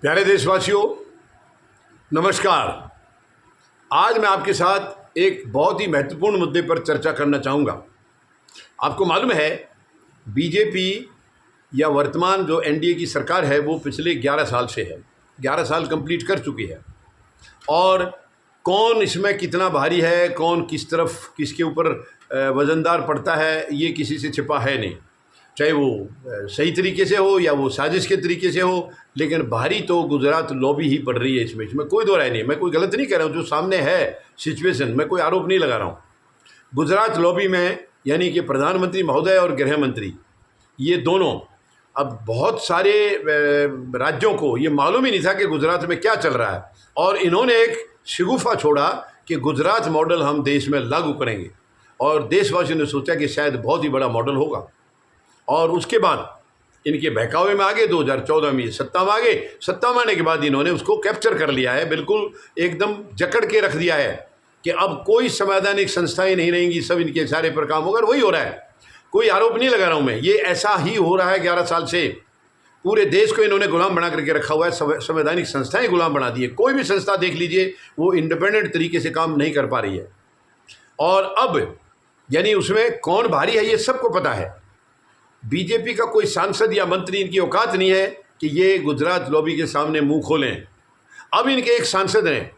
प्यारे देशवासियों, नमस्कार। आज मैं आपके साथ एक बहुत ही महत्वपूर्ण मुद्दे पर चर्चा करना चाहूँगा। आपको मालूम है, बीजेपी या वर्तमान जो एनडीए की सरकार है वो पिछले 11 साल से है, 11 साल कंप्लीट कर चुकी है। और कौन इसमें कितना भारी है, कौन किस तरफ किसके ऊपर वज़नदार पड़ता है, ये किसी से छिपा है नहीं। चाहे वो सही तरीके से हो या वो साजिश के तरीके से हो, लेकिन भारी तो गुजरात लॉबी ही पड़ रही है। इसमें कोई दो राय नहीं। मैं कोई गलत नहीं कह रहा हूँ, जो सामने है सिचुएशन, मैं कोई आरोप नहीं लगा रहा हूँ। गुजरात लॉबी में यानी कि प्रधानमंत्री महोदय और गृह मंत्री, ये दोनों, अब बहुत सारे राज्यों को ये मालूम ही नहीं था कि गुजरात में क्या चल रहा है, और इन्होंने एक शिगुफा छोड़ा कि गुजरात मॉडल हम देश में लागू करेंगे। और देशवासियों ने सोचा कि शायद बहुत ही बड़ा मॉडल होगा, और उसके बाद इनके बहकावे में आगे 2014 में ये सत्ता में आ गए। सत्ता में आने के बाद इन्होंने उसको कैप्चर कर लिया है, बिल्कुल एकदम जकड़ के रख दिया है कि अब कोई संवैधानिक संस्थाएं नहीं रहेंगी, सब इनके इशारे पर काम होगा। वही हो रहा है, कोई आरोप नहीं लगा रहा हूँ मैं, ये ऐसा ही हो रहा है। 11 साल से पूरे देश को इन्होंने गुलाम बना करके रखा हुआ है। संवैधानिक संस्थाएं गुलाम बना दी है। कोई भी संस्था देख लीजिए, वो इंडिपेंडेंट तरीके से काम नहीं कर पा रही है। और अब यानी उसमें कौन भारी है ये सबको पता है। बीजेपी का कोई सांसद या मंत्री, इनकी औकात नहीं है कि ये गुजरात लॉबी के सामने मुंह खोलें। अब इनके एक सांसद हैं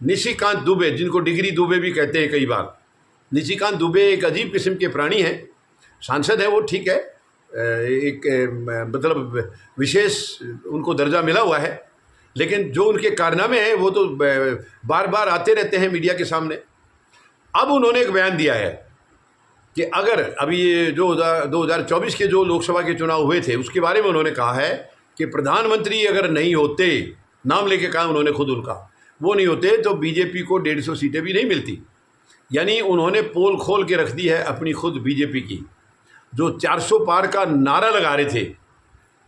निशिकांत दुबे, जिनको डिग्री दुबे भी कहते हैं कई बार। निशिकांत दुबे एक अजीब किस्म के प्राणी हैं। सांसद है वो, ठीक है, एक मतलब विशेष उनको दर्जा मिला हुआ है, लेकिन जो उनके कारनामे हैं वो तो बार बार आते रहते हैं मीडिया के सामने। अब उन्होंने एक बयान दिया है कि अगर अभी ये जो 2024 के जो लोकसभा के चुनाव हुए थे उसके बारे में उन्होंने कहा है कि प्रधानमंत्री अगर नहीं होते, नाम लेके कहा उन्होंने खुद उनका, वो नहीं होते तो बीजेपी को 150 सीटें भी नहीं मिलती। यानी उन्होंने पोल खोल के रख दी है अपनी खुद बीजेपी की, जो 400 पार का नारा लगा रहे थे,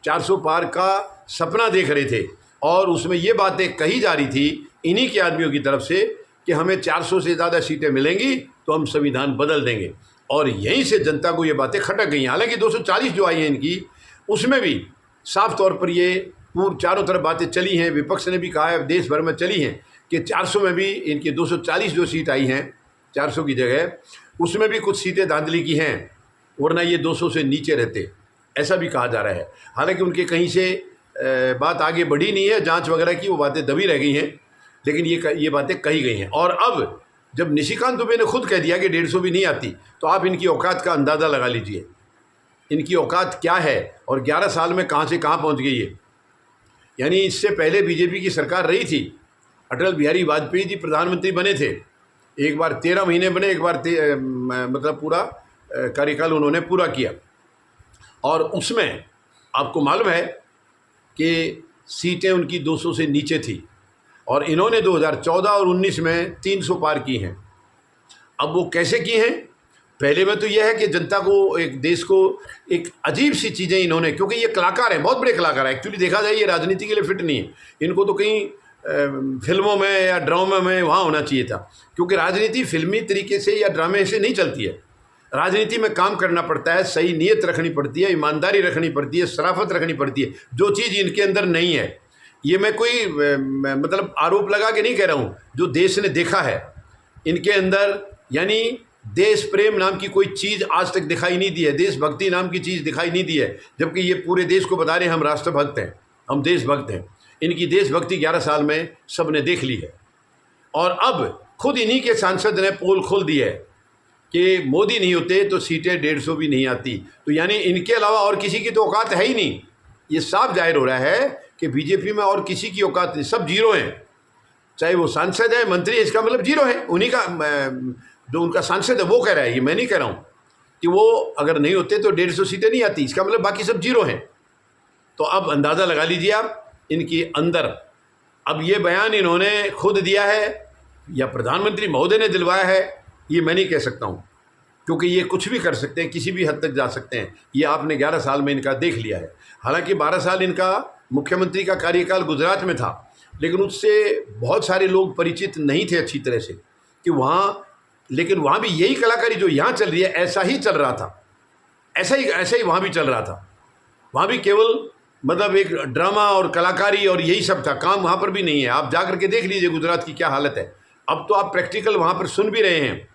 400 पार का सपना देख रहे थे, और उसमें ये बातें कही जा रही थी इन्हीं के आदमियों की तरफ से कि हमें 400 से ज़्यादा सीटें मिलेंगी तो हम संविधान बदल देंगे। और यहीं से जनता को ये बातें खटक गई। हालांकि 240 जो आई हैं इनकी, उसमें भी साफ तौर पर ये पूर्व चारों तरफ बातें चली हैं, विपक्ष ने भी कहा है, देश भर में चली हैं कि 400 में भी इनकी 240 जो सीट आई हैं 400 की जगह, उसमें भी कुछ सीटें धांधली की हैं, वरना ये 200 से नीचे रहते, ऐसा भी कहा जा रहा है। हालांकि उनके कहीं से बात आगे बढ़ी नहीं है, जाँच वगैरह की, वो बातें दबी रह गई हैं, लेकिन ये बातें कही गई हैं। और अब जब निशिकांत दुबे ने खुद कह दिया कि 150 भी नहीं आती, तो आप इनकी औकात का अंदाज़ा लगा लीजिए, इनकी औकात क्या है और 11 साल में कहाँ से कहाँ पहुँच गई है। यानी इससे पहले बीजेपी की सरकार रही थी, अटल बिहारी वाजपेयी जी प्रधानमंत्री बने थे, एक बार 13 महीने बने, एक बार मतलब पूरा कार्यकाल उन्होंने पूरा किया। और उसमें आपको मालूम है कि सीटें उनकी 200 से नीचे थी, और इन्होंने 2014 और 19 में 300 पार की हैं। अब वो कैसे की हैं? पहले में तो यह है कि जनता को, एक देश को, एक अजीब सी चीज़ें इन्होंने, क्योंकि ये कलाकार हैं, बहुत बड़े कलाकार हैं। एक्चुअली देखा जाए ये राजनीति के लिए फिट नहीं है, इनको तो कहीं फिल्मों में या ड्रामे में वहाँ होना चाहिए था, क्योंकि राजनीति फिल्मी तरीके से या ड्रामे से नहीं चलती है। राजनीति में काम करना पड़ता है, सही नीयत रखनी पड़ती है, ईमानदारी रखनी पड़ती है, शराफत रखनी पड़ती है, जो चीज़ इनके अंदर नहीं है। ये मैं कोई मतलब आरोप लगा के नहीं कह रहा हूँ, जो देश ने देखा है इनके अंदर, यानी देश प्रेम नाम की कोई चीज़ आज तक दिखाई नहीं दी है, देशभक्ति नाम की चीज़ दिखाई नहीं दी है, जबकि ये पूरे देश को बता रहे हैं हम राष्ट्रभक्त हैं, हम देशभक्त हैं। इनकी देशभक्ति 11 साल में सब ने देख ली है। और अब खुद इन्हीं के सांसद ने पोल खोल दी है कि मोदी नहीं होते तो सीटें 150 भी नहीं आती। तो यानी इनके अलावा और किसी की तो औकात है ही नहीं। ये साफ जाहिर हो रहा है कि बीजेपी में और किसी की औकात नहीं, सब जीरो हैं। चाहे वो सांसद है, मंत्री है, इसका मतलब जीरो है। उन्हीं का, जो उनका सांसद है वो कह रहा है, ये मैं नहीं कह रहा हूँ कि वो अगर नहीं होते तो 150 सीटें नहीं आती, इसका मतलब बाकी सब जीरो हैं। तो अब अंदाज़ा लगा लीजिए आप इनके अंदर। अब ये बयान इन्होंने खुद दिया है या प्रधानमंत्री महोदय ने दिलवाया है, ये मैं नहीं कह सकता हूँ, क्योंकि ये कुछ भी कर सकते हैं, किसी भी हद तक जा सकते हैं। ये आपने 11 साल में इनका देख लिया है। हालांकि 12 साल इनका मुख्यमंत्री का कार्यकाल गुजरात में था, लेकिन उससे बहुत सारे लोग परिचित नहीं थे अच्छी तरह से कि वहाँ, लेकिन वहाँ भी यही कलाकारी जो यहाँ चल रही है, ऐसा ही चल रहा था, ऐसा ही वहाँ भी चल रहा था। वहाँ भी केवल मतलब एक ड्रामा और कलाकारी और यही सब था, काम वहाँ पर भी नहीं है। आप जा करके देख लीजिए गुजरात की क्या हालत है। अब तो आप प्रैक्टिकल वहाँ पर सुन भी रहे हैं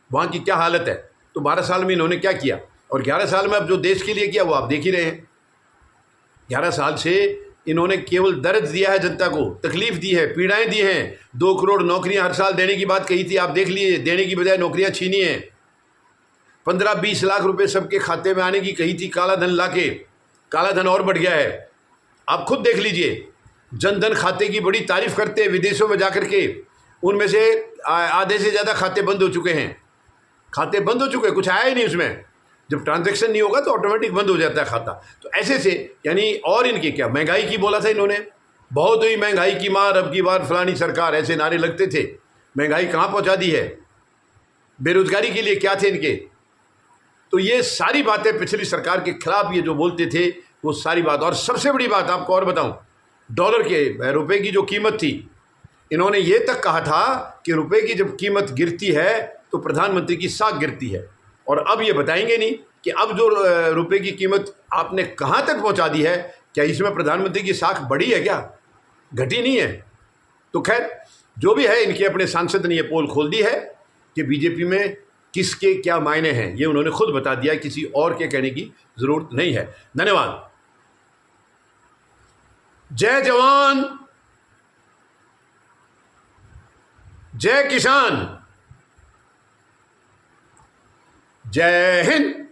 वहाँ की क्या हालत है। तो 12 साल में इन्होंने क्या किया और 11 साल में अब जो देश के लिए किया वो आप देख ही रहे हैं। 11 साल से इन्होंने केवल दर्द दिया है जनता को, तकलीफ दी है, पीड़ाएं दी हैं। 2 करोड़ नौकरियां हर साल देने की बात कही थी, आप देख लिए, देने की बजाय नौकरियां छीनी हैं। 15-20 लाख रुपए सबके खाते में आने की कही थी, काला धन लाके, काला धन और बढ़ गया है। आप खुद देख लीजिए, जनधन खाते की बड़ी तारीफ करते हैं विदेशों में जाकर के, उनमें से आधे से ज़्यादा खाते बंद हो चुके हैं। खाते बंद हो चुके हैं, कुछ आया ही नहीं उसमें। जब ट्रांजैक्शन नहीं होगा तो ऑटोमेटिक बंद हो जाता है खाता। तो ऐसे से यानी, और इनकी क्या महंगाई की बोला था इन्होंने, बहुत हुई महंगाई की मार, अब की बार फलानी सरकार, ऐसे नारे लगते थे। महंगाई कहाँ पहुँचा दी है, बेरोजगारी के लिए क्या थे इनके। तो ये सारी बातें पिछली सरकार के खिलाफ ये जो बोलते थे वो सारी बात। और सबसे बड़ी बात आपको और बताऊं, डॉलर के, रुपए की जो कीमत थी, इन्होंने ये तक कहा था कि रुपए की जब कीमत गिरती है तो प्रधानमंत्री की साख गिरती है। और अब ये बताएंगे नहीं कि अब जो रुपए की कीमत आपने कहाँ तक पहुँचा दी है, क्या इसमें प्रधानमंत्री की साख बढ़ी है क्या, घटी नहीं है। तो खैर जो भी है, इनके अपने सांसद ने ये पोल खोल दी है कि बीजेपी में किसके क्या मायने हैं, ये उन्होंने खुद बता दिया, किसी और के कहने की जरूरत नहीं है। धन्यवाद। जय जवान, जय किसान, जय हिंद।